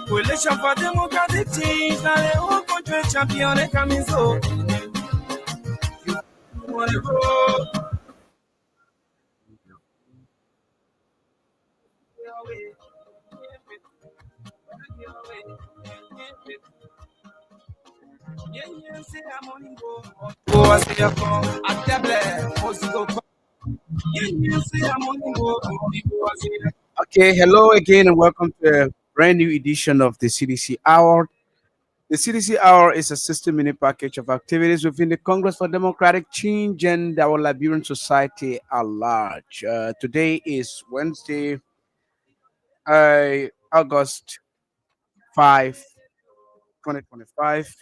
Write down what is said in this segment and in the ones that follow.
Coalition for democratic change. Now the whole country champion they coming so. You wanna go? Yeah, yeah, say I'm on go. Go, I say I come. I double. Must go. Yeah, yeah, say I'm on go. Go, I say I come. Okay, hello again, and welcome to a brand new edition of the CDC Hour. The CDC Hour is a 60-minute package of activities within the Congress for Democratic Change and our Liberian society at large. Today is Wednesday, August 5, 2025.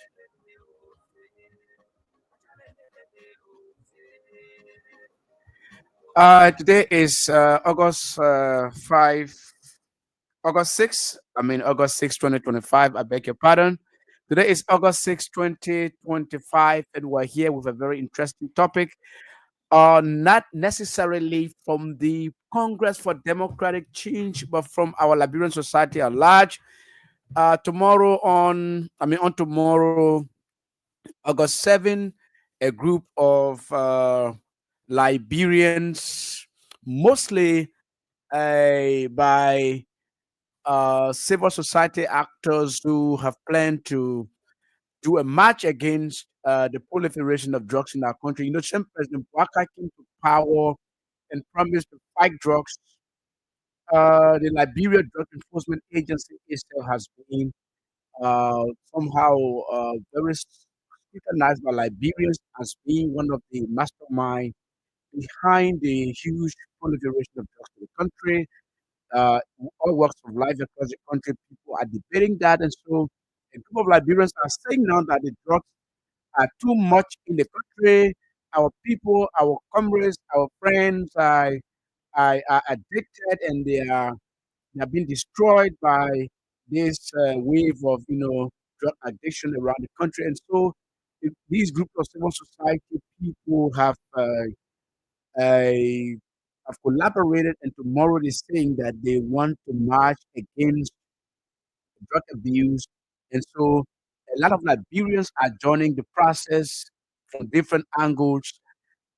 Today is August 6, 2025. I beg your pardon. Today is August 6, 2025, and we're here with a very interesting topic. Not necessarily from the Congress for Democratic Change, but from our Liberian society at large. On tomorrow, August 7, a group of Liberians, mostly by civil society actors who have planned to do a march against the proliferation of drugs in our country. Since President Bouaka came to power and promised to fight drugs, the Liberia Drug Enforcement Agency itself has been somehow very scrutinized by Liberians as being one of the mastermind behind the huge proliferation of drugs in the country. All walks of life across the country, people are debating that, and so a group of Liberians are saying now that the drugs are too much in the country. Our people, our comrades, our friends are addicted, and they are being destroyed by this wave of drug addiction around the country. And so these groups of civil society people uh, have collaborated, and tomorrow they're saying that they want to march against drug abuse. And so a lot of Liberians are joining the process from different angles.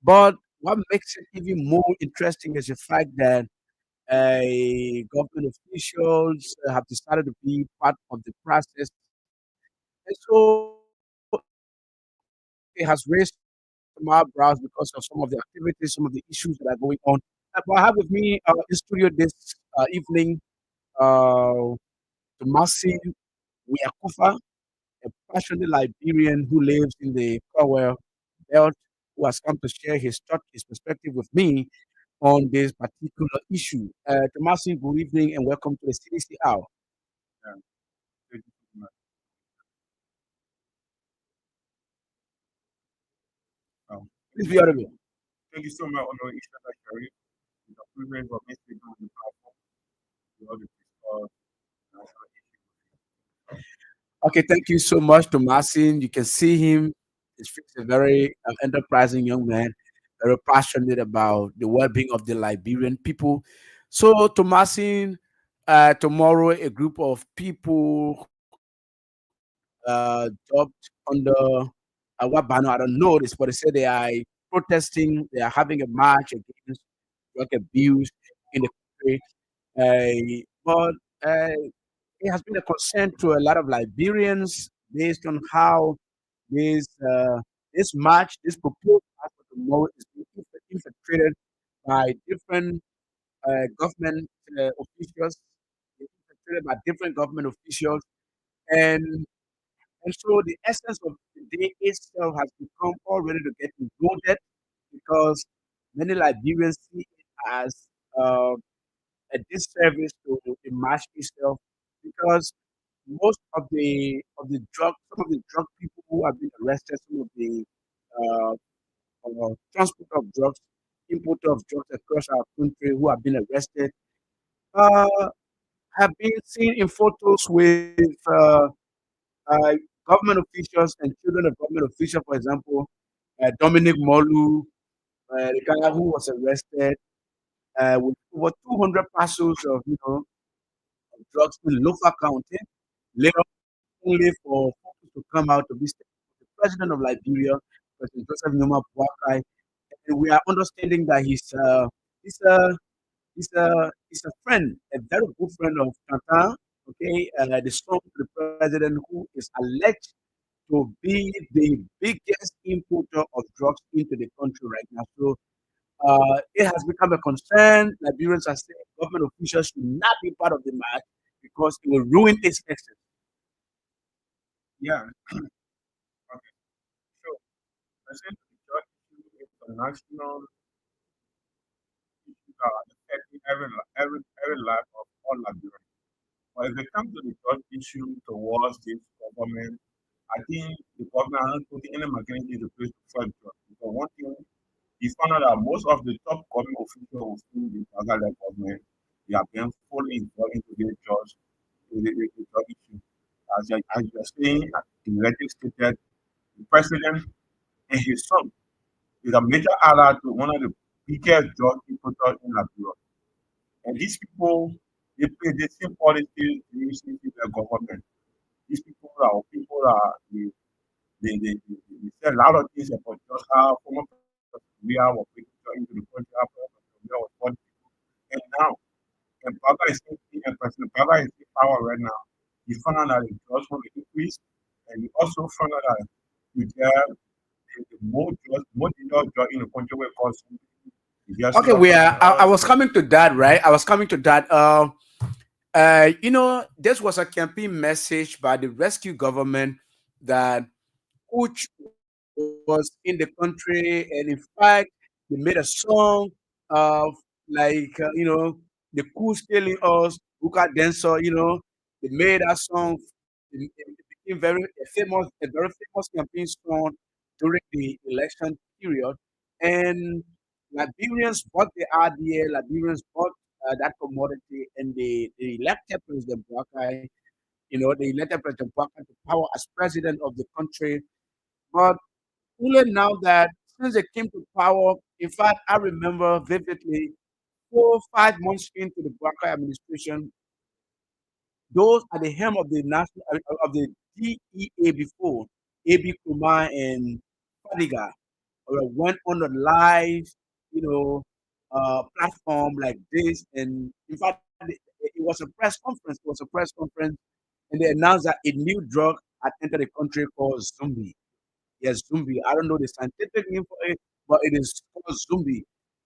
But what makes it even more interesting is the fact that government officials have decided to be part of the process. And so it has raised some eyebrows because of some of the activities, some of the issues that are going on. But I have with me in studio this evening uh, Tomasi Wiakufa, a passionate Liberian who lives in the Crowell Belt, who has come to share his thought, his perspective with me on this particular issue. Tomasi, good evening and welcome to the CDC Hour. Yeah, thank you so much. Um, Please be audible. Thank you so much, Honor Ishaka Sharif. It's a privilege for me to be on the platform to all the discuss national Okay, thank you so much, Tomasin. You can see him. He's a very enterprising young man, very passionate about the well-being of the Liberian people. So, Tomasin, tomorrow a group of people dubbed under what banner? I don't know this, but they say they are protesting. They are having a march against drug abuse in the country. But it has been a concern to a lot of Liberians based on how this this march, this proposed march for tomorrow is being infiltrated by different government officials, infiltrated by different government officials, and so the essence of the day itself has become already to get eroded because many Liberians see it as uh, a disservice to the march itself because most of the some of the drug people who have been arrested, some of the uh, transport of drugs, import of drugs across our country who have been arrested, uh, have been seen in photos with uh, government officials and children of government officials. For example, Dominic Molu, the guy who was arrested with over 200 parcels of of drugs in local county. Later, only for focus to come out to be the president of Liberia, President Joseph Numa Boakai, and we are understanding that he's a he's a friend, a very good friend of Tata. Okay, the son of the president who is alleged to be the biggest importer of drugs into the country right now. So it has become a concern. Liberians are saying government officials should not be part of the match because it will ruin its essence. Yeah. Okay. So I said the drug issue is a national issue that affecting every life of all Liberians. But if it comes to the drug issue towards this government, I think the government hasn't put any mechanism in place to fight drugs. Because one thing you found out that most of the top government officials within the Bagala government, they are being fully involved into the drugs, the drug issue. As you're saying, the legislated the president and his son is a major ally to one of the biggest drug importers in Liberia. And these people, they play the same politics using the government. These people are they say a lot of things about just how former President we are were bringing into the country after we was born. And now, and Baba is and President Baba is in power right now. He found out that the drugs will increase, and he also found out that we get more dangerous drug in the country where cause you just Okay, see us we talking are. about I was coming to that, right? I was coming to that. This was a campaign message by the rescue government that Coach was in the country, and in fact, they made a song of the Coach telling us, Buka Dancer, they made that song. It became a very famous campaign song during the election period. And Liberians bought the idea, Liberians bought that commodity, and they elected President Boakai, they elected President Boakai to power as president of the country. But only now that since they came to power, in fact, I remember vividly 4 5 months into the Boakai administration, those at the helm of the national of the DEA before, AB Kumar and Fadiga, went on a live, you know, platform like this, and in fact, it was a press conference. It was a press conference, and they announced that a new drug had entered the country called zombie. Yes, Zumbi. I don't know the scientific name for it, but it is called Zumbi.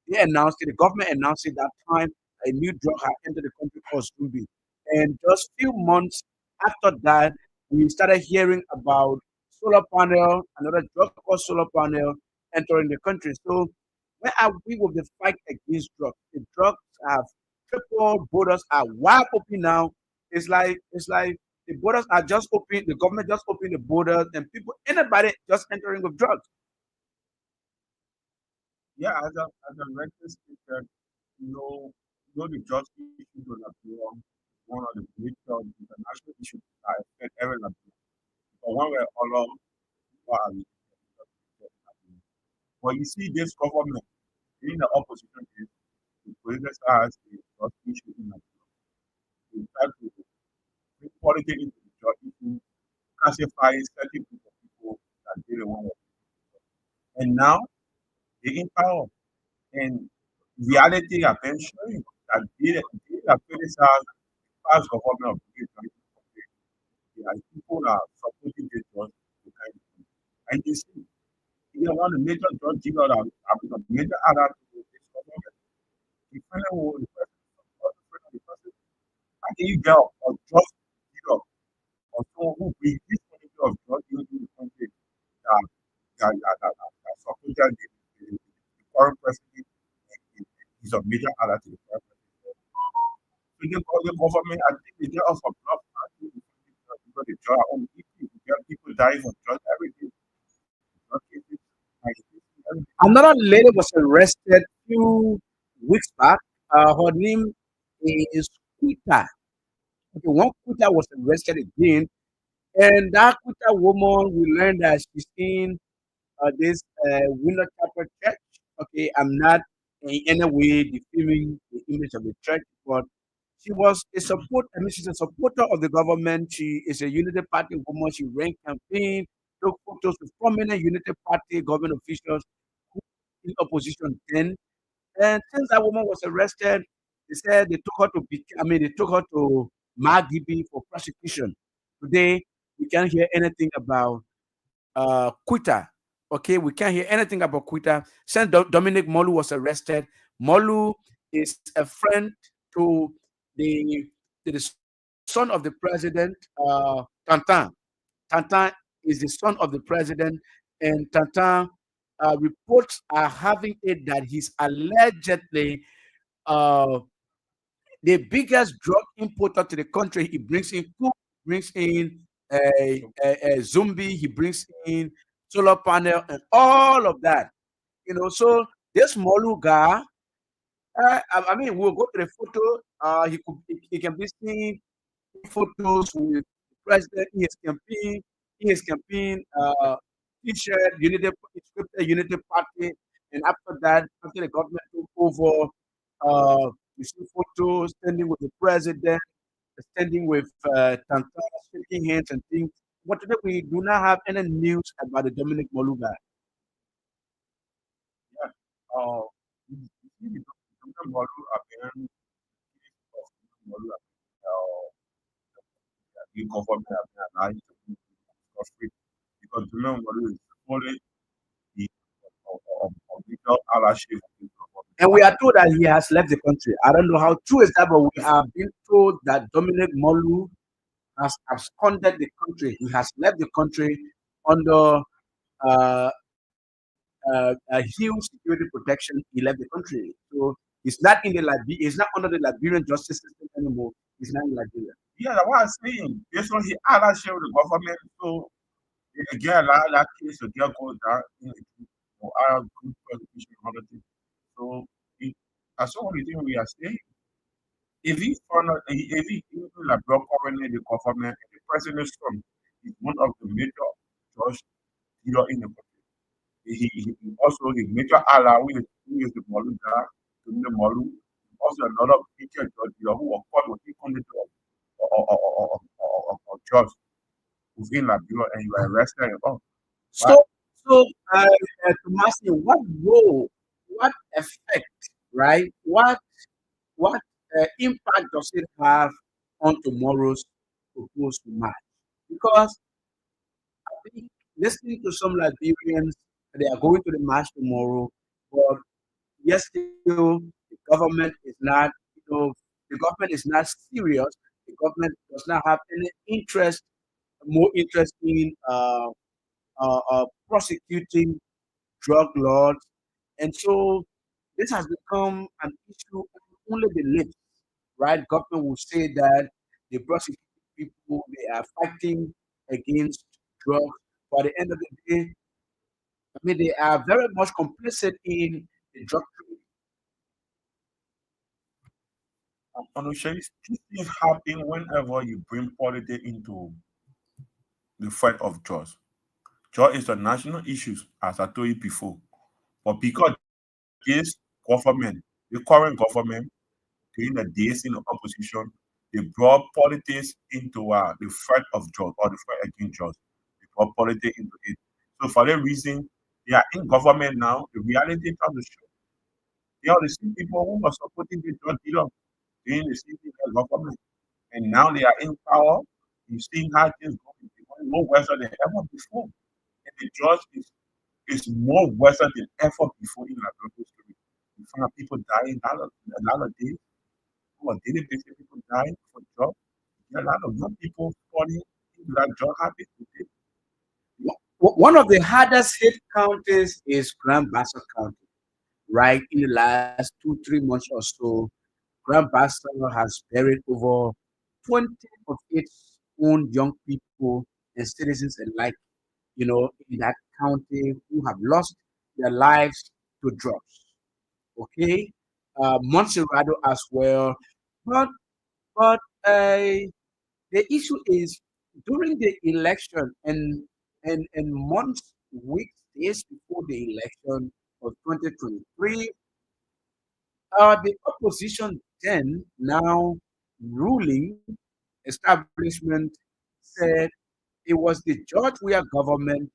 They announced it, the government announced it that time a new drug had entered the country called Zumbi. And just few months after that, we started hearing about solar panel, another drug called solar panel entering the country. So where are we with the fight against drugs? The drugs have triple borders are wide open now. It's like the borders are just open. The government just opened the borders, and people, anybody, just entering with drugs. yeah, as a reckless speaker, the drug issue in Liberia is one of the major international issues that affect every Liberian. But when we're all along, what are we? But you see, this government in the opposition is the politicize the drug issue in Liberia. They try to bring politics into the drug issue, classify certain group of people that they don't want. And now they in power. And reality have been showing that they are criticized past government of the country. There are people that are supporting this drug to kind of thing. And you see, one of the major drug dealers have become major allies to this government. The final one, the person, how can you get a drug dealer or someone who brings this quantity of drug into the country that supported the current president is a major ally to the current president. So the government, I think they get us a block party because they draw on people. We get people dying from drugs every day. Drug cases, like every day. Another lady was arrested few weeks back. Her name is Kuta. Okay, one Kuta was arrested again, and that Kuta woman, we learned that she's in this Winter Chapel Church. Okay, I'm not in any way defaming the image of the church, but She was a support. I mean, she's a supporter of the government. She is a Unity Party woman. She ran campaign, took photos with prominent Unity Party government officials who were in opposition then. And since that woman was arrested, they said they took her to they took her to Magdibi for prosecution. Today, we can't hear anything about Quita. Okay, we can't hear anything about Quita. Since Dominic Molu was arrested, Molu is a friend to the son of the president, Tantan. Tantan is the son of the president, and Tantan reports are having it that he's allegedly uh, the biggest drug importer to the country. He brings in cook, brings in a zombie, he brings in solar panel, and all of that. So this Molu guy, I mean, we'll go to the photo. He can be seen in photos with the president in his campaign t-shirt, Unity, scripted Unity Party, and after that, after the government took over, you see photos standing with the president, standing with Tantan, shaking hands and things. But today we do not have any news about the Dominic Moluga. Yeah. You see the model appearance of the model the government have been allowed to do for free because the model is fully the of legal allyship of the government. And we are told that he has left the country. I don't know how true is that, but we are being told that Dominic Molu has absconded the country. He has left the country under a huge security protection. He left the country. So he's not under the Liberian justice system anymore. He's not in Liberia. Yeah, that's what I'm saying. This one he allyship with the government, so again, that case will get go down for our good prosecution and other things. So it, that's the only thing we are saying. If he found out, if he even like block currently the government and the president's son is one of the major judge here in the country. He also his major ally, who is the Molu guy, the Molu, also another major judge here who was caught with equal of judge within Liberia and you are arrested and all. Why? So, Tomasi, what role, what effect, right? What impact does it have on tomorrow's proposed match? Because I think listening to some Liberians, they are going to the match tomorrow, but yes, still the government is not, the government is not serious. The government does not have any interest, more interest in prosecuting drug lords, and so this has become an issue on only the lips, right? Government will say that they prosecute people, they are fighting against drugs, but at the end of the day, I mean, they are very much complicit in the drug trade. Anusha, these things happen whenever you bring politics into the fight of drugs. Drug is a national issue, as I told you before. But because this government, the current government, during the days in the opposition, they brought politics into the fight of drugs or the fight against drugs. They brought politics into it. So for that reason, they are in government now. The reality comes to show. They are the same people who were supporting the drug dealer during the same thing as government. And now they are in power. You've seen how things going more worse than ever before. And the judge is more worse than ever before in Liberia history. You find people dying a lot of days. On a daily basis, people dying for job. There are a lot of young people falling into that job habit today. One of the hardest hit counties is Grand Bassa County, right? In the last 2, 3 months or so, Grand Bassa has buried over 20 of its own young people and citizens alike, in that county who have lost their lives to drugs. Okay, Montserrado as well, but but the issue is during the election and months, weeks, days before the election of 2023, the opposition then now. ruling establishment said it was the Georgia government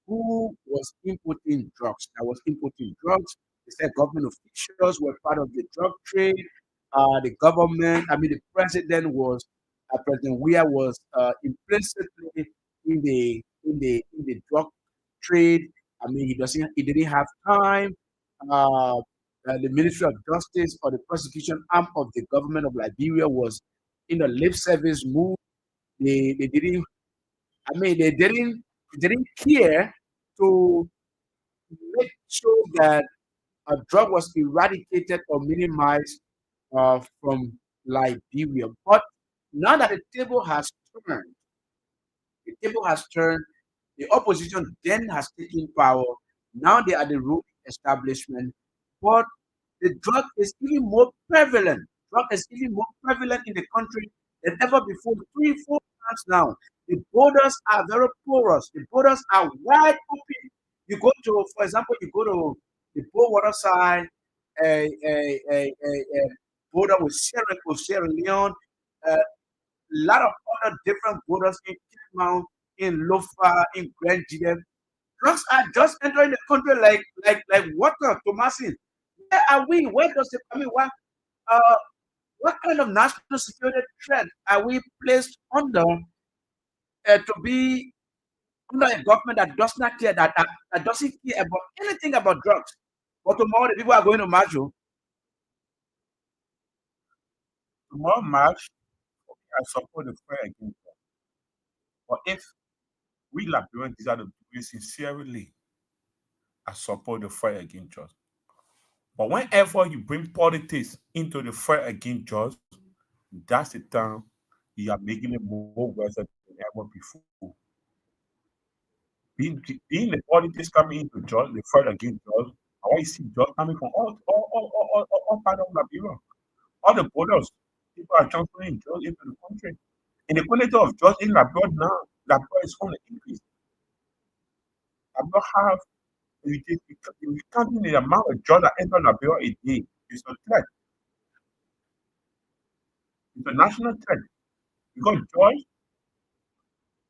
who was inputting drugs. That was inputting drugs. They said government officials were part of the drug trade. The government, I mean, the president was President Weah was implicitly in the drug trade. I mean, he didn't have time. The Ministry of Justice or the prosecution arm of the government of Liberia was in a lip service mood. They didn't. I mean, they didn't care to make sure that a drug was eradicated or minimized from Liberia. But now that the table has turned, the table has turned, the opposition then has taken power. Now they are the ruling establishment. But the drug is even more prevalent. Drug is even more prevalent in the country than ever before. 3, 4 months now. The borders are very porous. The borders are wide open. You go to, for example, you go to the Poor Water side, a border with Sierra Leone, a lot of other different borders in Mount, in Lofa, in Grand GM. Drugs are just entering the country like water, Thomasin. Where are we? Where does it? I mean, uh, what kind of national security threat are we placed under to be under a government that does not care that doesn't care about anything about drugs? But tomorrow the people are going to march. Oh. Tomorrow March, I support the fight against drugs. But if we Liberians decide to do it sincerely, I support the fight against drugs. But whenever you bring politics into the fight against drugs, that's the time you are making it more worse than ever before. Being the politics coming into drugs, the fight against drugs, I want to see drugs coming from all part of Liberia. All the borders, people are transferring drugs into the country. And the quality of drugs in Liberia now, Liberia is on the increase. Liberia have, if you counting the amount of drugs that enter Liberia a day, it's a threat. It's a national threat. Because drugs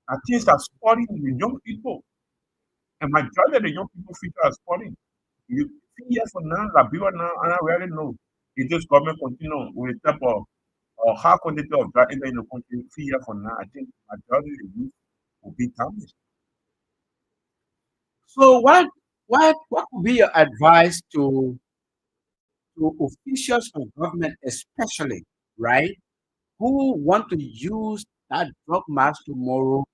are things that are spoiling the young people. And majority of the young people future are spoiling. You 3 years from now, Liberia now, and I already know if this government continue with the type of high quantity of drug enter in the country 3 years from now, I think majority of the youth will be damaged. So what would be your advice to officials of government, especially, right, who want to use that drug mass tomorrow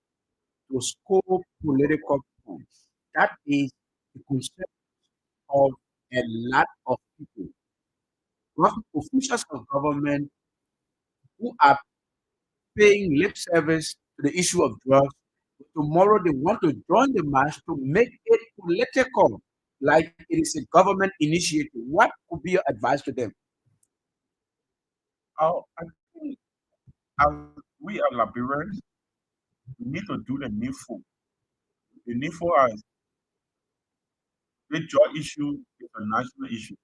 to score political points? That is the concern of a lot of people. Officials of government who are paying lip service to the issue of drugs. Tomorrow they want to join the march to make it political, like it is a government initiative. What would be your advice to them? I think as we are Liberians, we need to do the needful. The needful as the drug issue is a national issue.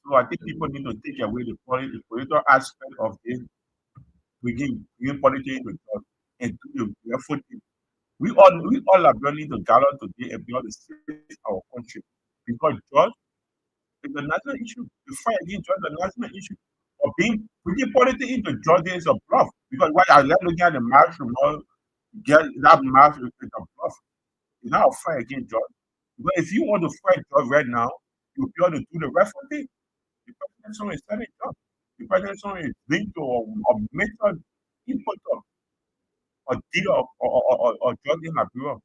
So I think people need to take away the political aspect of this, bringing politics into drugs and do the careful thing. We all are burning the gallon today and beyond the state our country because drugs is a national issue. The fight against drugs is a national issue. Or bringing politics into drugs is a bluff because why are you looking at the march from all get that march is a bluff. It's not a fight against drugs. Because if you want to fight drugs right now, you'll be able to do the rest of it. The president's on is selling drugs. The president's on is linked to a major importer or dealer or drug in Liberia.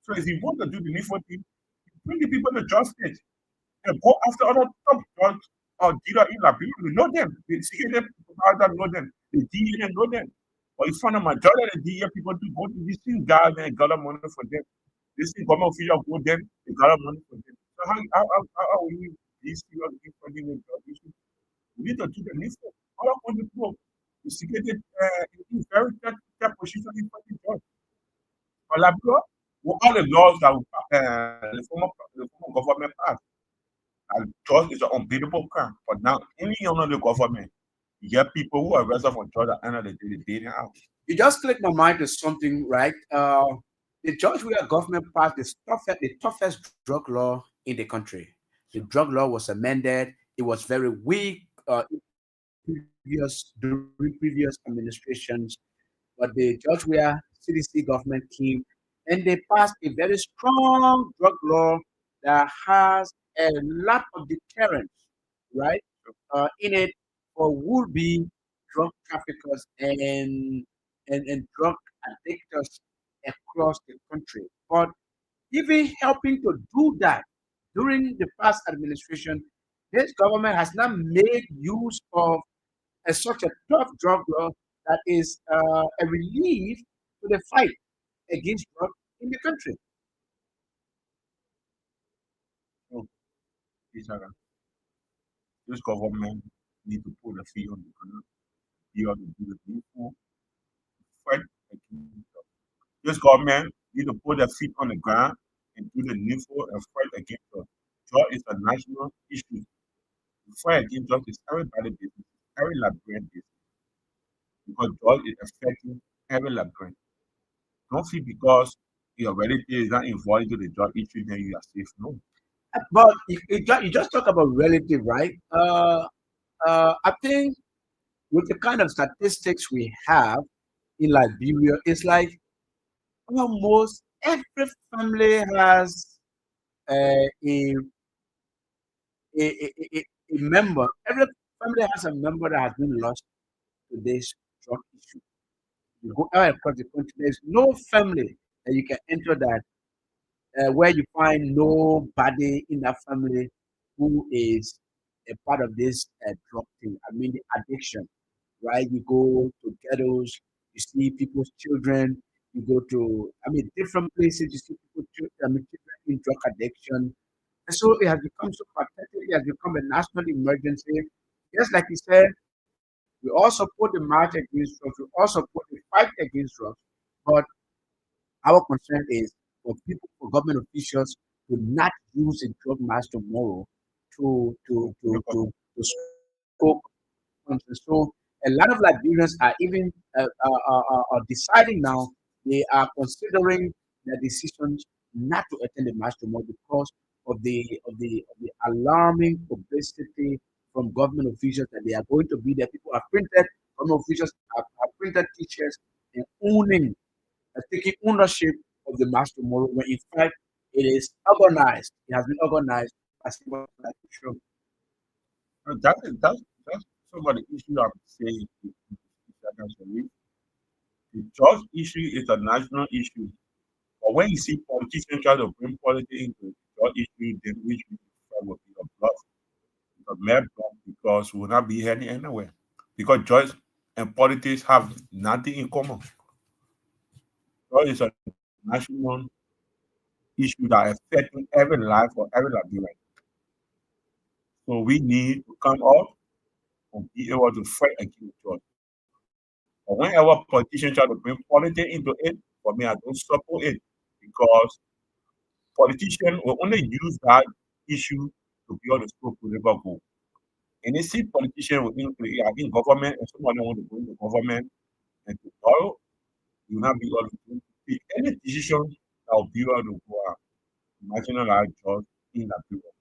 So if you want to do the needful thing, bring the people to justice and go after other top drugs or dealer in Liberia. We know them. The security provider know them. The DEA know them. But you find a majority of the DEA people to go to these things guys and gather money for them. This thing government officials go them, they gather money for them. So how will you these people funding with drug issues? We need to do the needful. All of the people, the security in very tough position in fighting drugs. But Liberia, with all the laws that the former government passed, and drugs is an unbeatable crime. But now, any under the government, You get people who are arrested from Georgia and the day they didn't have. You just click my mind to something, right? The George Weah government passed the toughest drug law in the country. The drug law was amended. It was very weak during previous administrations, but the George Weah CDC government came and they passed a very strong drug law that has a lot of deterrence, right, in it for would-be drug traffickers and drug addictors across the country. But even helping to do that during the past administration, this government has not made use of such a tough drug law that is a relief to the fight against drug in the country. So this, uh, this government need to put a fee on the ground, be able to do the needful, fight against drugs. This government need to put their feet on the ground and do the needful and fight against drugs. Drug is a national issue. The fight against drugs is everybody business, every Liberian business, because drug is affecting every Liberian. Don't feel because your relative is not involved into the drug issue, then you are safe. No. But you just talk about relative, right? I think with the kind of statistics we have in Liberia, it's like almost every family has a member. Every family has a member that has been lost to this drug issue. You go out across the country, there's no family that you can enter that where you find nobody in that family who is a part of this drug thing. I mean, the addiction, right? You go to ghettos, you see people's children. You go to, I mean, different places. You see people, children in drug addiction. And so it has become so pathetic. It has become a national emergency. Just like you said, we all support the march against drugs. We all support the fight against drugs. But our concern is for people, for government officials to not use a drug mass tomorrow to scope funds. And so a lot of Liberians are even deciding now they are considering their decisions not to attend the march tomorrow because of the alarming publicity from government officials that they are going to be there. People are printed, government officials are printed t-shirts and taking ownership of the march tomorrow when in fact it is organized. It has been organized by someone like Bishop. No, that's some of the issue I'm saying. The drug issue is a national issue. But when you see politicians try to bring politics into the drug issue, then which will be a bluff, a mere bluff, because we will not be heading anywhere. Because drugs and politics have nothing in common. Drug is a national issue that affects every life or every Liberian. So we need to come up and be able to fight against drugs. But whenever politicians try to bring politics into it, for me, I don't support it because politicians will only use that issue to be able to scope political goal. And they see politicians are in government and somebody want to go into government and tomorrow you will not be able to take any decision that will be able to go out marginalized jobs in that people.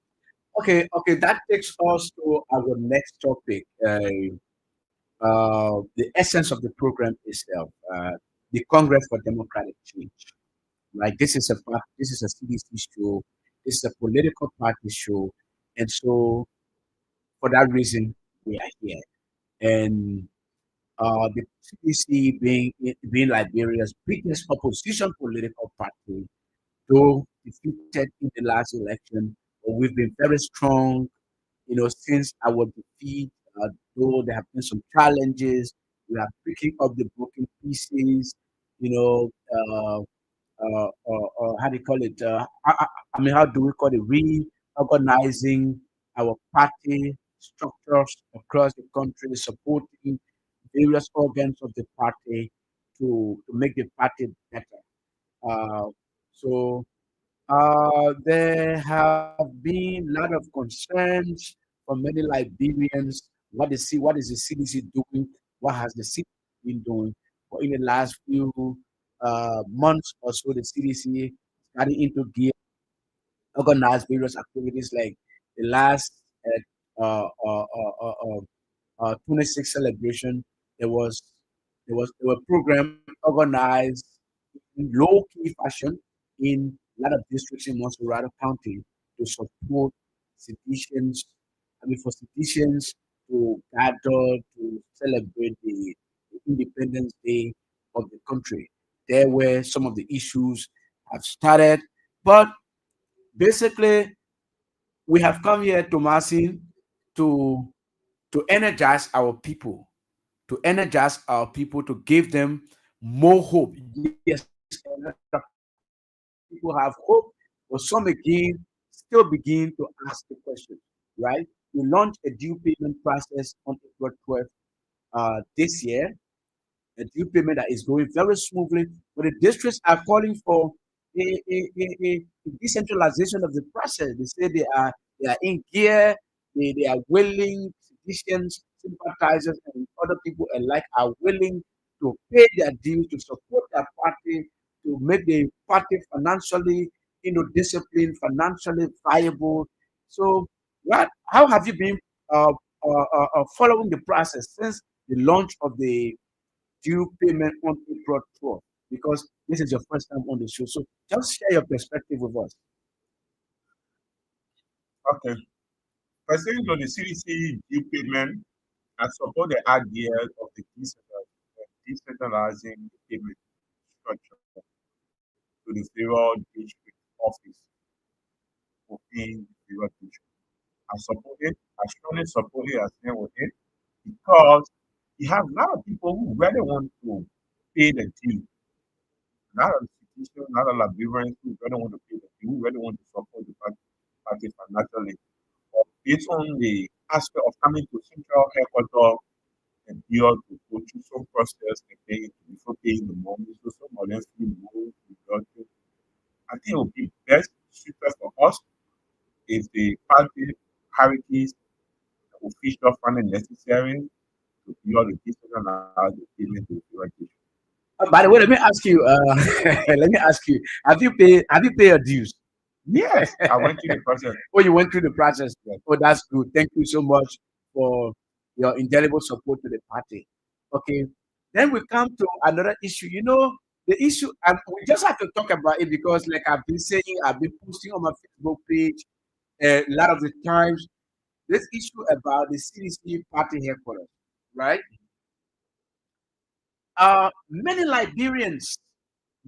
Okay, that takes us to our next topic. The essence of the program itself, the Congress for Democratic Change. Right, this is a CDC show. This is a political party show, and so for that reason we are here. And the CDC being Liberia's biggest opposition political party, though defeated in the last election, but we've been very strong, since our defeat. Though there have been some challenges, we are picking up the broken pieces. You know, how do you call it? I mean, how do we call it? Reorganizing our party structures across the country, supporting various organs of the party to make the party better. So there have been a lot of concerns from many Liberians what is the CDC doing? What has the CDC been doing? But in the last few months or so, the CDC starting into gear, organize various activities like the last 26 celebration. There was there were program organized in low key fashion in a lot of districts in Monserrado County to support citizens. I mean, for citizens to gather to celebrate the Independence Day of the country. There where some of the issues have started, but basically we have come here to Marcin to energize our people, to energize our people, to give them more hope. Yes, a lot of people have hope, but some again still begin to ask the question, right? We launched a due payment process on April 12th this year, a due payment that is going very smoothly. But the districts are calling for a decentralization of the process. They say they are in gear, they are willing, citizens, sympathizers, and other people alike are willing to pay their dues to support their party, to make the party financially, disciplined, financially viable. So, what? How have you been following the process since the launch of the due payment on April 12th? Because this is your first time on the show. So just share your perspective with us. Okay. Pursuant to the CDC due payment, I support the idea of the decentralizing the payment structure to the federal district office within the federal district. I support it. I strongly support it. I stand with it because you have a lot of people who really want to pay the due. A lot of institutions, a lot of Liberians who really want to pay the due, who really want to support the party financially. But based on the aspect of coming to central headquarters and be able to go through some process and paying before paying the money, so some of them feel more productive. I think it would be best suited for us if the party charities official funding necessary to be able to decentralize the payment to the education. By the way, let me ask you. Let me ask you. Have you paid your dues? Yes, I went through the process. Oh, you went through the process. Yes. Oh, that's good. Thank you so much for your indelible support to the party. Okay. Then we come to another issue. The issue, and we just have to talk about it because, like I've been saying, I've been posting on my Facebook page a lot of the times this issue about the CDC party headquarters, right? Many Liberians,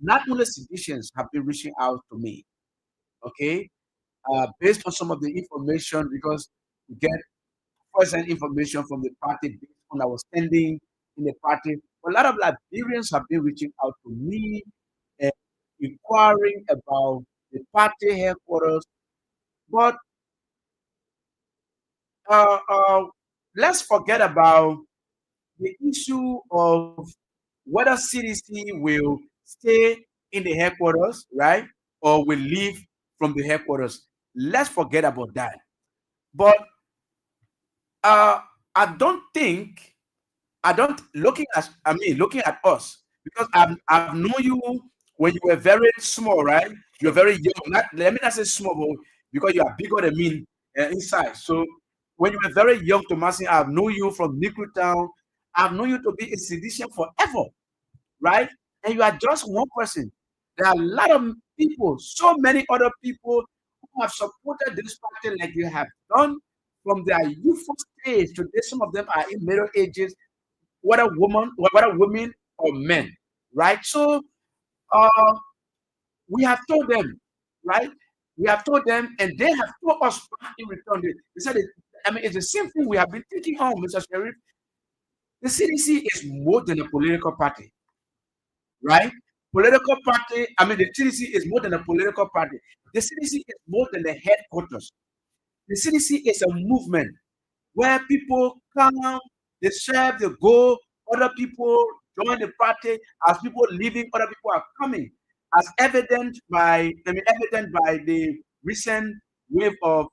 not only citizens, have been reaching out to me, okay, based on some of the information because we get first-hand information from the party based on our standing in the party. A lot of Liberians have been reaching out to me and inquiring about the party headquarters. But uh, uh, let's forget about the issue of whether CDC will stay in the headquarters, right, or will leave from the headquarters. Let's forget about that. But uh, I don't think I don't looking at us because I've known you when you were very small, right? You're very young. Not, let me not say small, but because you are bigger than me inside. So when you were very young, Tomasi, I've known you from Nickel Town. I've known you to be a citizen forever, right? And you are just one person. There are a lot of people, so many other people who have supported this party like you have done from their youthful stage. Today, some of them are in middle ages, whether women or men, right? So uh, we have told them, right? We have told them, and they have told us back in return. They said, it's the same thing we have been thinking on, Mr. Sheriff. The CDC is more than a political party, right? Political party, the CDC is more than a political party. The CDC is more than the headquarters. The CDC is a movement where people come, they serve, they go, other people join the party. As people leaving, other people are coming. As evident by the recent wave of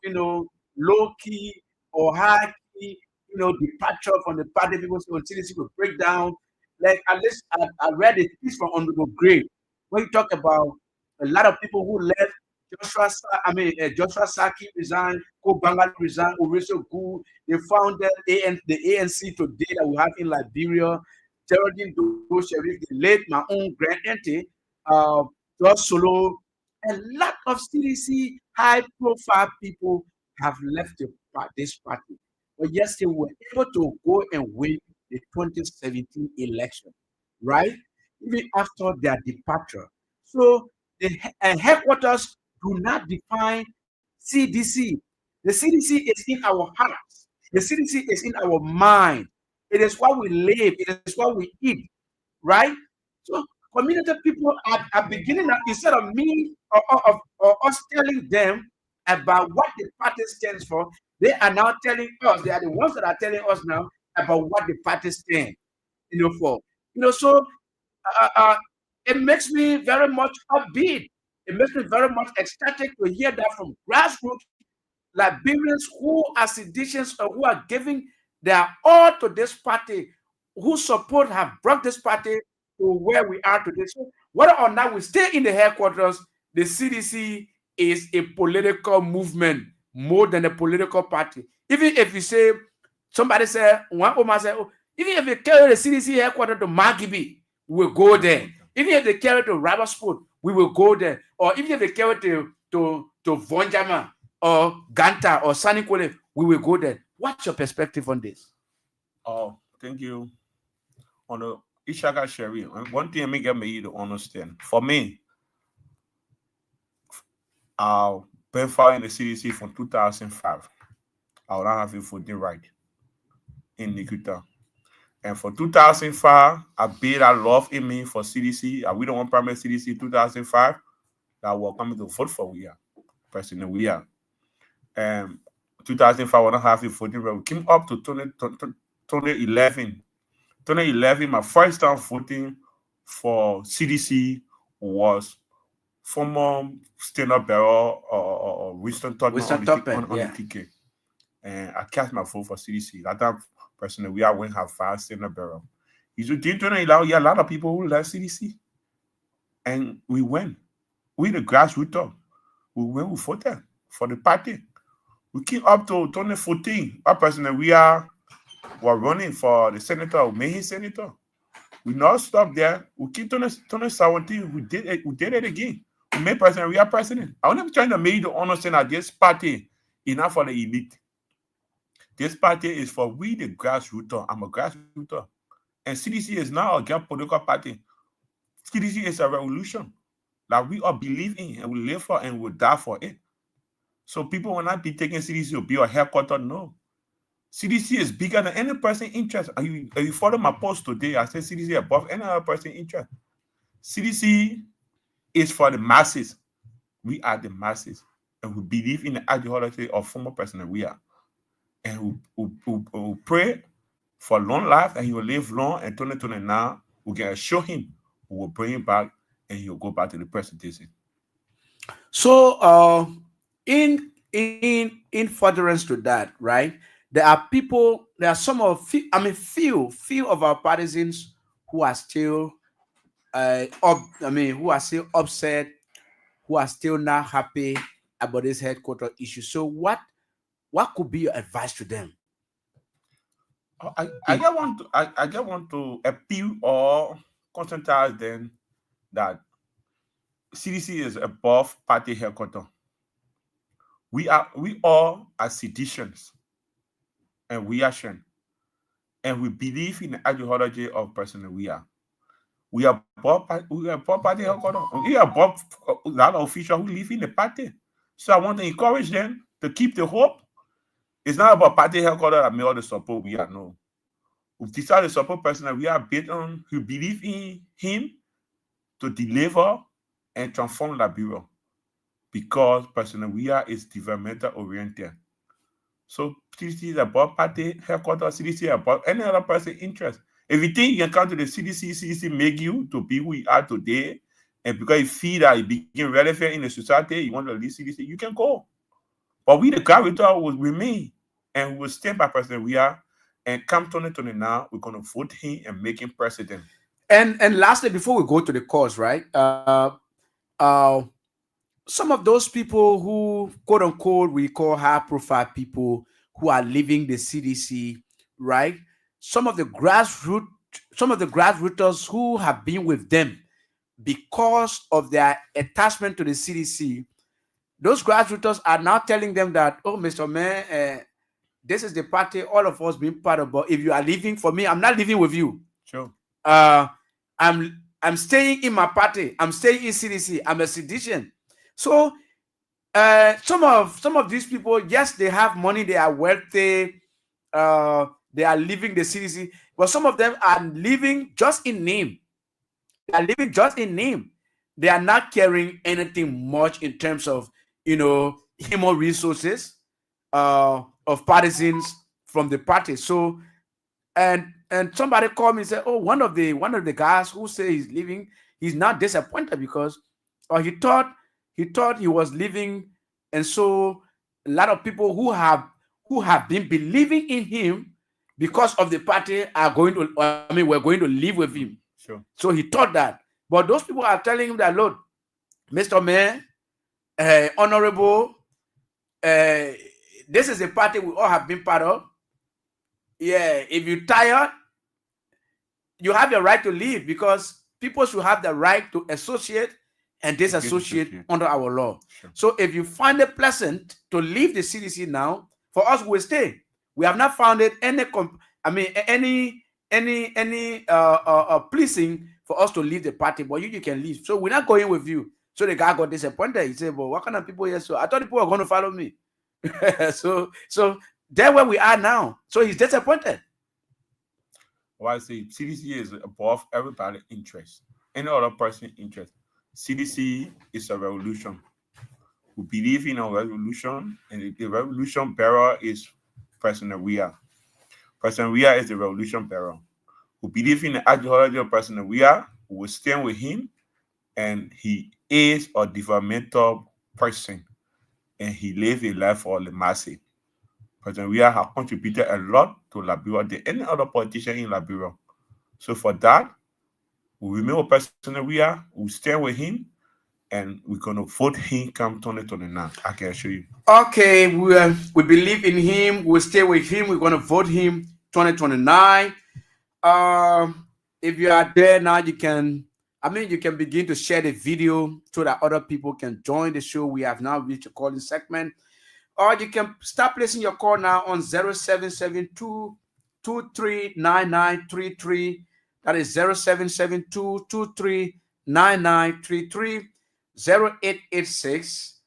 low key or high key departure from the party. People say, CDC will break down. Like at least I read a piece from Honorable Gray where he talked about a lot of people who left. Joshua Saki resigned, Ko Bangali resigned, Orisho Gu. They founded the ANC today that we have in Liberia. Geraldine Doe Sharif, the late my own grand auntie, uh, George Solo, a lot of CDC high profile people have left this party. But yes, they were able to go and win the 2017 election, right? Even after their departure. So the headquarters do not define CDC. The CDC is in our hearts. The CDC is in our mind. It is what we live. It is what we eat, right? So community people are beginning instead of me or us telling them about what the party stands for, they are now telling us. They are the ones that are telling us now about what the party stands, for. So uh, uh, it makes me very much upbeat. It makes me very much ecstatic to hear that from grassroots Liberians who are seditious or who are giving their all to this party, who support have brought this party to where we are today. So whether or not we stay in the headquarters, the CDC is a political movement more than a political party. Even if you say, somebody say, one woman say, oh, even if they carry the CDC headquarters to Magibi, we will go there. Even if they carry it to Rabasport, we will go there. Or even if they carry it to Vonjama, or Ganta or Sanikole, we will go there. What's your perspective on this? Oh, thank you. On the Ishaka Sherry, one thing I make me to understand. For me, I've been following the CDC from 2005. I would not have a voting right in Nikita. And for 2005, I built a love in me for CDC. We don't want primary CDC 2005 that were coming to vote for we are. President we are. 2005, I don't have a voting right. We came up to 2011. 2011, my first time voting for CDC was former stand-up bearer or Winston Tubman on the ticket. And I cast my vote for CDC. That time, personally, we are going to have 5 stand-up bearer. In 2011, a lot of people who left CDC. And we went. We the grassroots. We went, we voted for the party. We came up to 2014. Our personally, we were running for the senator, main senator. We not stop there. We keep 2017. We did it again. We made president. We are president. I want to trying to make you to understand that this party is not for the elite. This party is for we the grassroots. I'm a grassroots. And CDC is not a political party. CDC is a revolution that we all believe in and we live for and we die for it. So people will not be taking CDC to be a headquarters. No. CDC is bigger than any person interest. You follow my post today, I said CDC above any other person interest. CDC is for the masses. We are the masses. And we believe in the ideology of former president we are. And we pray for long life and he will live long, and 2029 we're going to show him, we will bring him back and he'll go back to the presidency. So in furtherance to that, right? There are some of few of our partisans who are still who are still upset, who are still not happy about this headquarters issue. So what could be your advice to them? I just want to appeal or conscientize them that CDC is above party headquarters. We all are citizens and we are shown. And we believe in the ideology of person we are. We are above party headquarters. We are above a lot of officials who live in the party. So I want to encourage them to keep the hope. It's not about party headquarters that may all the support we are. No. We've decided to support person that we are based on who believe in him to deliver and transform Liberia. Because person we are is developmental oriented. So CDC is about party headquarters, CDC is about any other person interest. If you think you can come to the CDC make you to be who you are today, and because you feel that you begin relevant in the society, you want to leave CDC, you can go. But we, the grassroots, will remain and we will stand by person we are, And come 2029, we're going to vote him and make him president. And lastly, before we go to the cause, right? Uh, some of those people who quote unquote we call high profile people who are leaving the CDC, right? Some of the grassroots, some of the grassrooters who have been with them because of their attachment to the CDC, those grassrooters are now telling them that, oh, Mr. Man, this is the party all of us being part of. But if you are leaving, for me, I'm not leaving with you. Sure. I'm staying in my party. I'm staying in CDC. I'm a seditious. So some of these people, yes, they have money, they are wealthy, they are leaving the CDC, but some of them are living just in name. They are living just in name. They are not carrying anything much in terms of human resources of partisans from the party. So and somebody called me and said, oh, one of the guys who say he's leaving, he's not disappointed because he thought he was leaving, and so a lot of people who have been believing in him because of the party are going to, we're going to live with him. Sure. So he thought that, but those people are telling him that, Lord, Mr. Mayor, honorable, this is a party we all have been part of. Yeah, if you're tired, you have your right to leave, because people should have the right to associate and disassociate under our law. Sure. So if you find it pleasant to leave the CDC now, for us, we'll stay. We have not found it any pleasing for us to leave the party, but you can leave. So we're not going with you. So the guy got disappointed. He said, well, what kind of people here? So I thought people were going to follow me. so that's where we are now. So he's disappointed. Well, I say CDC is above everybody's interest, any other person's interest. CDC is a revolution. We believe in a revolution, and the revolution bearer is President Weah. President Weah is the revolution bearer. We believe in the ideology of President Weah. We will stand with him, and he is a developmental person, and he lives a life for the masses. President Weah has contributed a lot to Liberia than any other politician in Liberia. So for that, we remain with President Weah, we stand with him, and we're going to vote him come 2029. I can assure you. Okay, we believe in him. We'll stay with him. We're going to vote him 2029. If you are there now, you can begin to share the video so that other people can join the show. We have now reached a calling segment. Or you can start placing your call now on 0772 239933. That is 0772 239933. 0886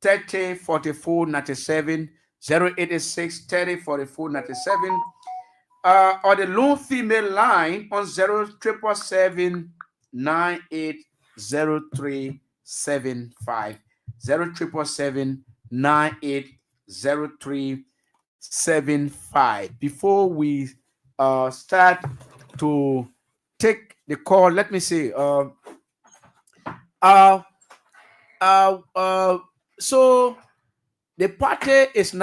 30 44 97. 0886 30 44 97. Or the lone female line on 0777 980375. 0777 980375. Before we start to take the call, let me see. So the party is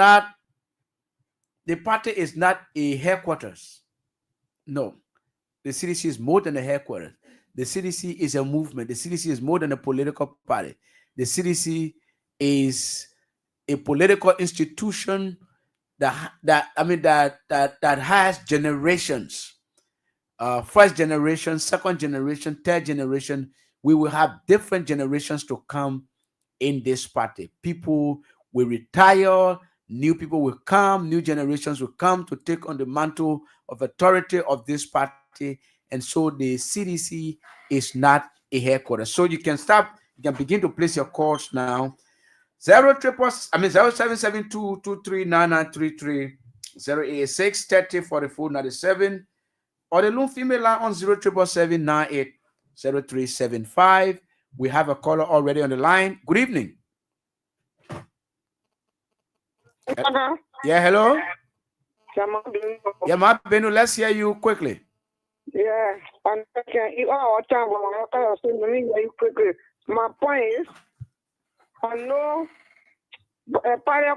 not a headquarters. No, the CDC is more than a headquarters. The CDC is a movement. The CDC is more than a political party. The CDC is a political institution that has generations, first generation, second generation, third generation. We will have different generations to come in this party. People will retire, new people will come, new generations will come to take on the mantle of authority of this party. And so the CDC is not a headquarters. So you can begin to place your calls now. 0772 239933, 086 30 44 97, or the lone female line on 0777 980375. We have a caller already on the line. Good evening. Hello. Yeah, hello. Yeah, Yeah, Benu, let's hear you quickly. yeah. And quickly. My point is, I know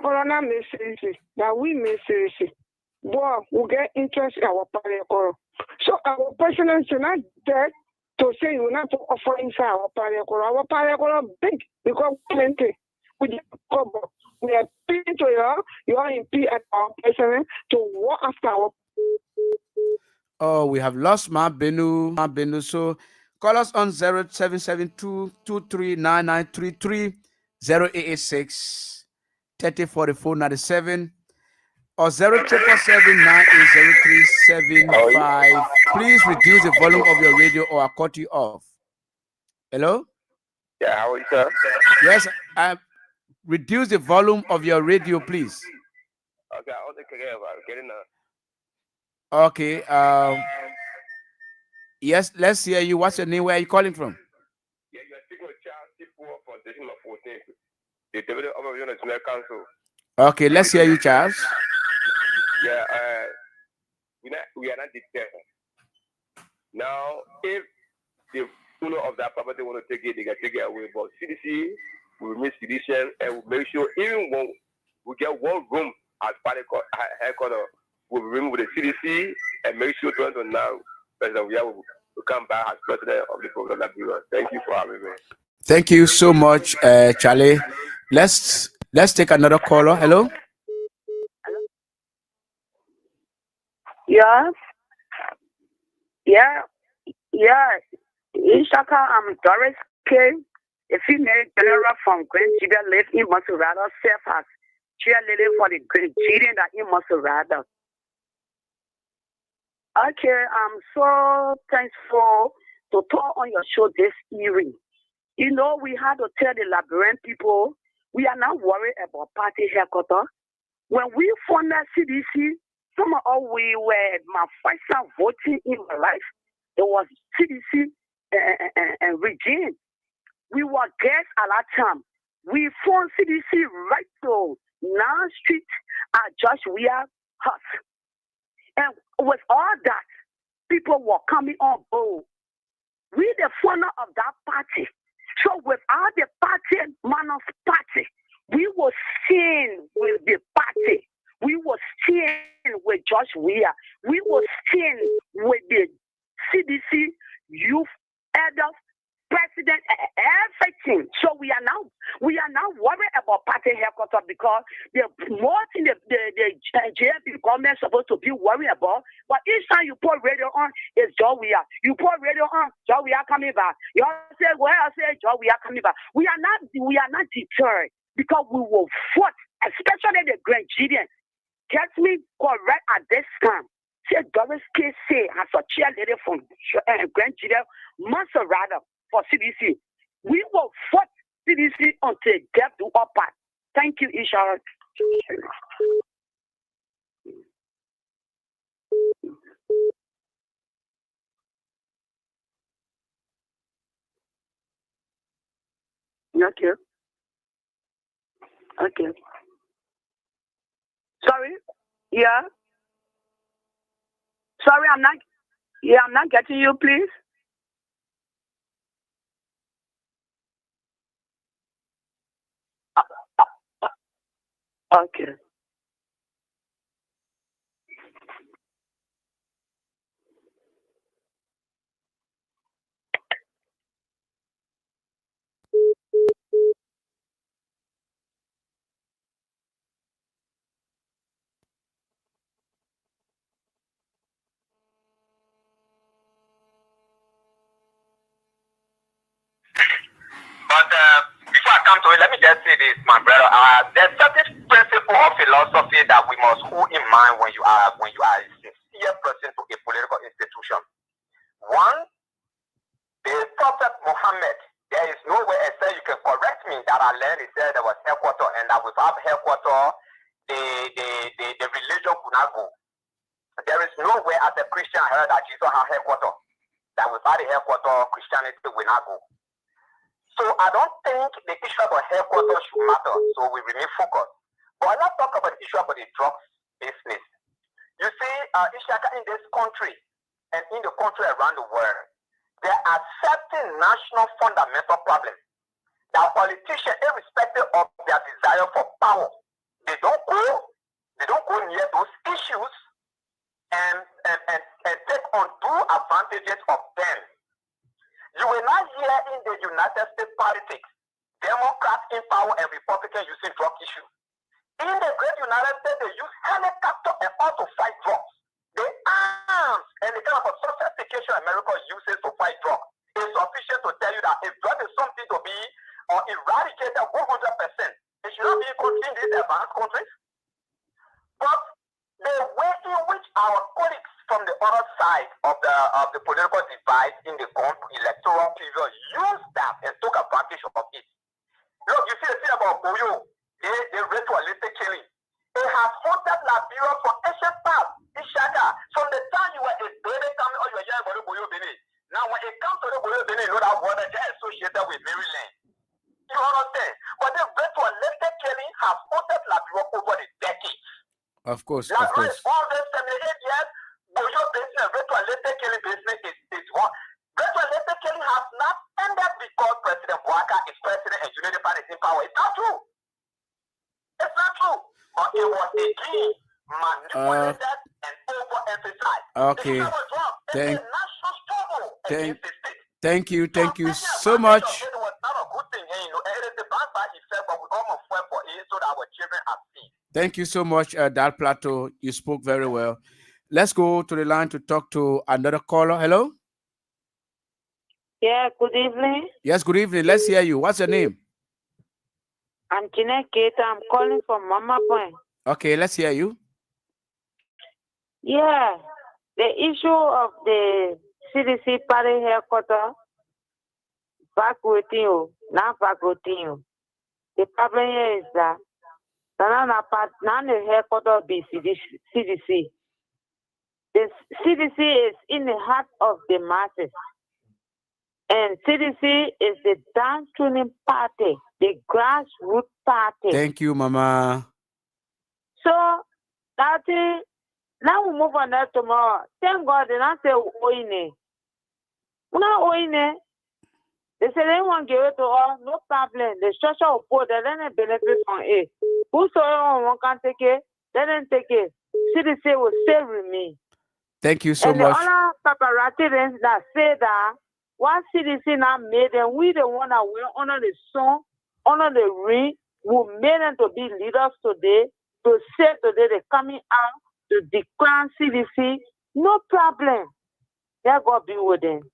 Corona may seriously. Now we may seriously. boy, we get interest in our party. So our president is not there to say you not to offer inside our party. Our party big because plenty. We just cover. We are paying to you are in P at our president to work after our. Oh, we have lost Ma Benu. So call us on 0772 239933 0886 3044 97 or 0777 Please reduce the volume of your radio or I'll cut you off. Hello? Yeah, how are you, sir? Yes, reduce the volume of your radio, please. Okay, I'll take care of it. Getting Okay. Yes, let's hear you. What's your name? Where are you calling from? Yeah, you're speaking with Charles Tipo for December 14th. The Deputy of the National Council. Okay, let's hear you, Charles. Yeah, we are not determined. Now, if the owner of that property want to take it, they can take it away. But CDC will remain sedition and will make sure even when we get one room as party headquarters, we'll remove the CDC and make sure 2029 President will come back as president of the program. Thank you for having me. Thank you so much, Charlie. Let's take another caller. Hello. Yeah. Ishaka, I'm Doris K. A female general from Grand Chibia live in Maserado, self as cheerleader for the Grand Chibia that in Maserado. Okay, I'm so thankful to talk on your show this evening. You know, we had to tell the Labyrinth people we are not worried about party headquarters. When we formed the CDC, some of us we were my first time voting in my life. It was CDC and regime. We were guests at that time. We formed CDC right to 9th Street at Josh Weir House. And with all that, people were coming on board. We the founder of that party. So without the party, Manos party, we were seen with the party. We were seen with Josh Weir. We were seen with the CDC, youth, elders, president, everything. So we are now worried about party headquarters because the more thing the JFP government is supposed to be worried about. But each time you put radio on, it's Joe Weir. You put radio on, Joe Weir coming back. You say, well, I say Joe Weir coming back. We are not deterred because we will fight, especially the Grand Gideon. Get me correct at this time. Say Doris K. say as a cheerleader from Grand Gideon, Maserado for CDC. We will fight CDC until death do our part. Thank you, Isha. Okay. Okay. Sorry? Yeah. Sorry, I'm not getting you, please. Okay. But before I come to it, let me just say this, my brother. There's certain principle or philosophy that we must hold in mind when you are a sincere person to a political institution. One, the Prophet Muhammad. There is no way, except you can correct me, that I learned he said there was headquarters, and that without headquarters, the religion could not go. There is no way as a Christian I heard that Jesus had headquarters. That without the headquarters, Christianity will not go. So I don't think the issue about headquarters should matter, so we remain focused. But let's talk about the issue about the drugs business. You see, Ishaka, in this country and in the country around the world, there are certain national fundamental problems that politicians, irrespective of their desire for power, they don't go near those issues and take undue advantages of them. You will not hear in the United States politics Democrats in power and Republicans using drug issue. In the great United States, they use helicopter and all to fight drugs. The arms and the kind of sophistication America uses to fight drugs is sufficient to tell you that if drug is something to be eradicated 100%, it should not be in these advanced countries. But the way in which our colleagues from the other side of the political divide in the electoral period used that and took advantage of it. Look, you see the thing about Boyo, the ritualistic killing. It has haunted Liberia from ancient past. Ishaka, from the time you were a baby coming or you were young about the Boyo Bene. Now, when it comes to the Boyo Bene, you know that word is associated with Maryland. You understand? But the ritualistic killing has haunted Liberia over the decades. Of course, Like, of course. all the 78 years, Boyo business, ritualistic killing business is what? Ritualistic killing has not ended because President Bouaka is president and Unity Party is in power. It's not true. It's not true. But it was again manipulated and overemphasized. Okay. It's wrong. It's a national struggle against the state. Thank you so much. It was not a good thing, you know. It is the bad by itself, but we almost fought for it so that our children are seen. Thank you so much, Dal Plateau. You spoke very well. Let's go to the line to talk to another caller. Hello? Yeah, good evening. Yes, good evening. Let's hear you. What's your name? I'm Jeanette Keita. I'm calling from Mama Point. Okay, let's hear you. Yeah, the issue of the CDC party headquarters, back with you, not back with you. The problem here is that now the headquarters be CDC. The CDC is in the heart of the masses. And CDC is the downstream party, the grassroots party. Thank you, Mama. So, now we move on that tomorrow. Thank God they not say Oine. Not Oine. They say they want to give it to us, no problem. The structure will put they then benefit from it. Whosoever can take it, let them take it. CDC will stay with me. Thank you so and much. And the other paparazzi that say that what CDC now made them, we the one that went under the sun, under the ring, who made them to be leaders today, to say today they're coming out to declare CDC, no problem. Let God be with them.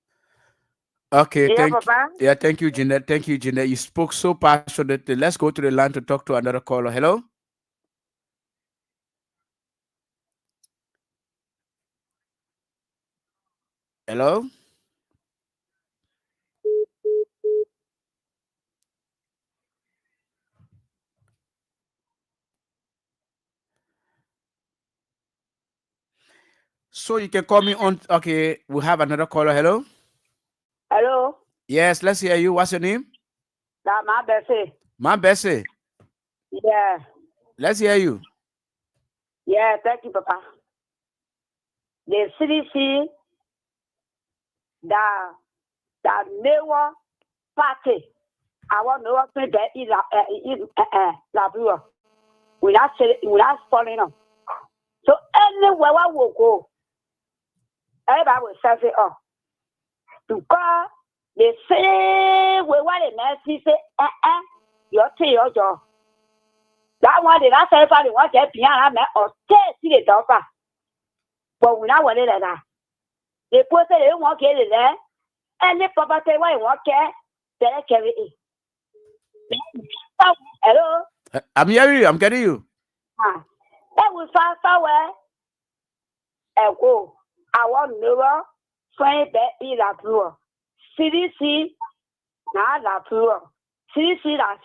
Okay, yeah, thank you, Jeanette. Thank you, Jeanette. You spoke so passionately. Let's go to the line to talk to another caller. Hello? Hello? So you can call me on. Okay, we have another caller. Hello? Hello? Yes, let's hear you. What's your name? My Bessie. My Bessie. Yeah. Let's hear you. Yeah, thank you, Papa. The CDC, the newer party, our newer people in Labua. We not following them. So anywhere I will go, everybody will say, oh, because they say we want a message, say, you're your job. That one they not say if they want to get piano or see the doctor. But we not want it like that. They put they don't want to get it there. And the property why you want to they carry it. Hello? I'm hearing you. I'm getting you. That was fast away. And go. I want never find that in la plure. CDC, not la plure. CDC, la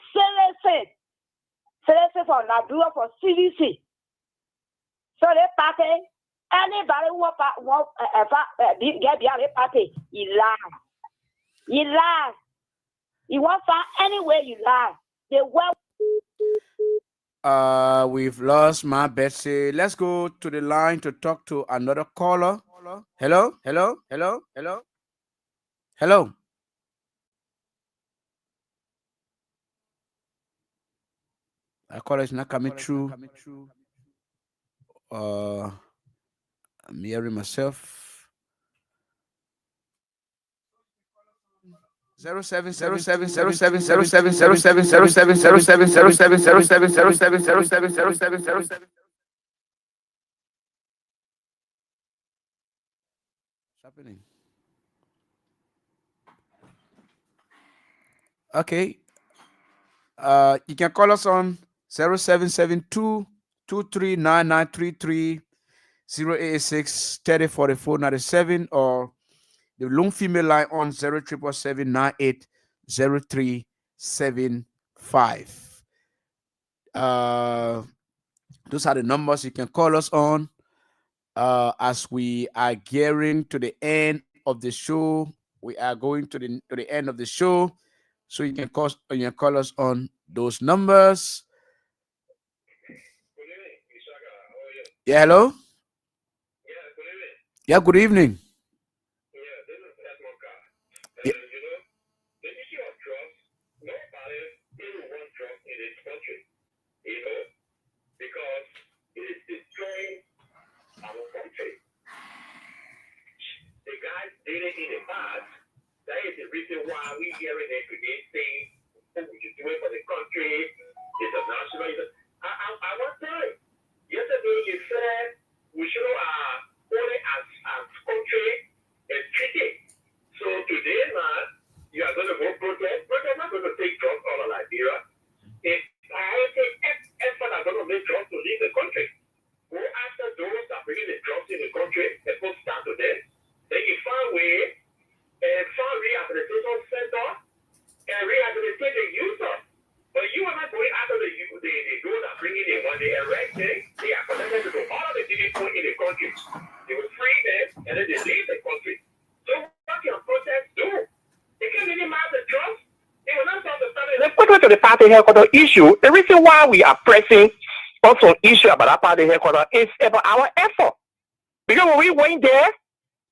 CDC for la plure for CDC. So they party, anybody who want get behind the party, he lie. He lie. He won't find anywhere you lie. They will. We've lost my Betsy. Let's go to the line to talk to another caller. Hello? Hello? Hello? Hello? Hello? Our caller is not coming through. I'm hearing myself. 07770707070707070707070707. What's happening? Okay. You can call us on 0772 239933 086 304497, or the lone female line on 0777980375. Uh, those are the numbers you can call us on. As we are gearing to the end of the show, we are going to the end of the show, so you can call us on those numbers. Yeah, hello. Yeah, good evening. Yeah. To the party headquarters issue, the reason why we are pressing on some issue about that party headquarters is about our effort. Because when we went there,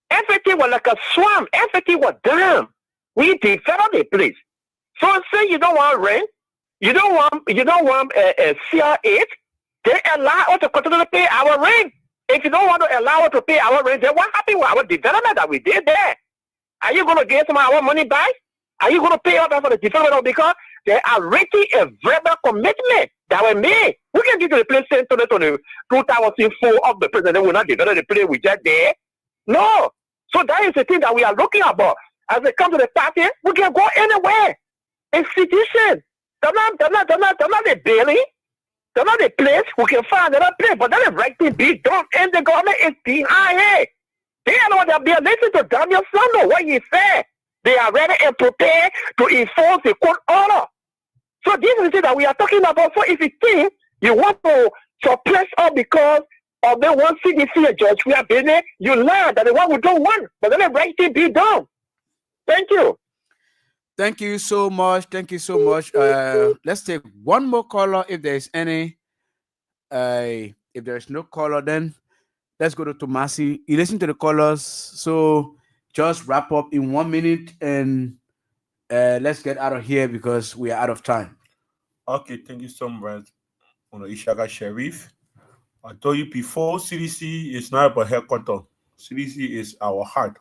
everything was like a swamp, everything was done. We developed the place. So say you don't want rent, you don't want a CR8, they allow us to continue to pay our rent. If you don't want to allow us to pay our rent, then what happened with our development that we did there? Are you going to get some of our money back? Are you going to pay us for the development? Because there are already a verbal commitment that were made. We can get to the place in 2004 of the president will not develop the place we just there. No. So that is the thing that we are looking about. As it comes to the party, we can go anywhere. Institution. They're not the building. They're not the place. We can find another place. But then the right thing be done. And the government is behind it. They don't know what they're being. Listen to Daniel Sando, what he said. They are ready and prepared to enforce the court order. So this is the thing that we are talking about. So if you think you want to suppress us because of the one CDC and Judge we are busy, you learn that the one we don't want, but then the right thing be done. Thank you. Thank you so much. Thank you so much. Let's take one more caller if there is any. If there is no caller, then let's go to Tomasi. You listen to the callers, so just wrap up in 1 minute and let's get out of here because we are out of time. Okay, thank you so much, Ishaga Sheriff. I told you before, CDC is not about headquarters. CDC is our heart.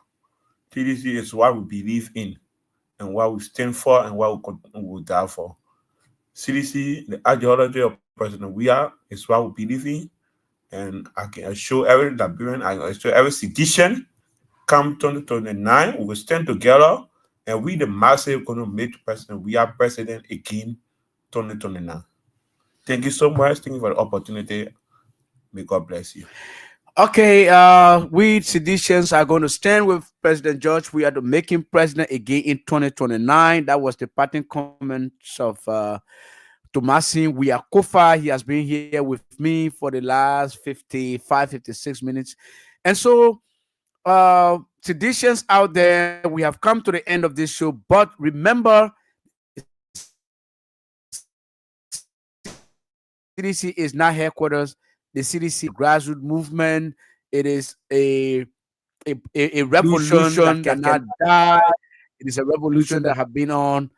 CDC is what we believe in and what we stand for and what we will die for. CDC, the ideology of President we are, is what we believe in. And I can assure every Liberian, I can assure every citizen, come 2029, we will stand together and we, the masses, are going to make President we are president again 2029. Thank you so much. Thank you for the opportunity. May God bless you. Okay, we seditious are going to stand with President George. We are to make him president again in 2029. That was the parting comments of Tomasi. We are Kofa. He has been here with me for the last 56 minutes. And so, seditious out there, we have come to the end of this show. But remember, CDC is not headquarters. The CDC grassroots movement. It is a revolution that cannot die. It is a revolution that has been on,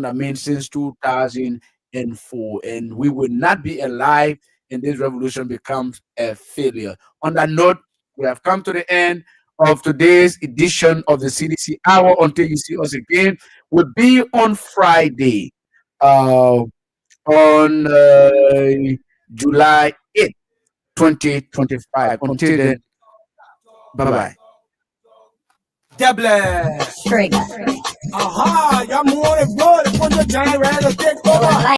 I mean, since 2004, and we will not be alive and this revolution becomes a failure. On that note, We have come to the end of today's edition of the CDC Hour. Until you see us again, will be on Friday, on July 8th, 2025. Until then, bye bye. Double. Straight. Aha, y'all more than blood. It's when the general take over.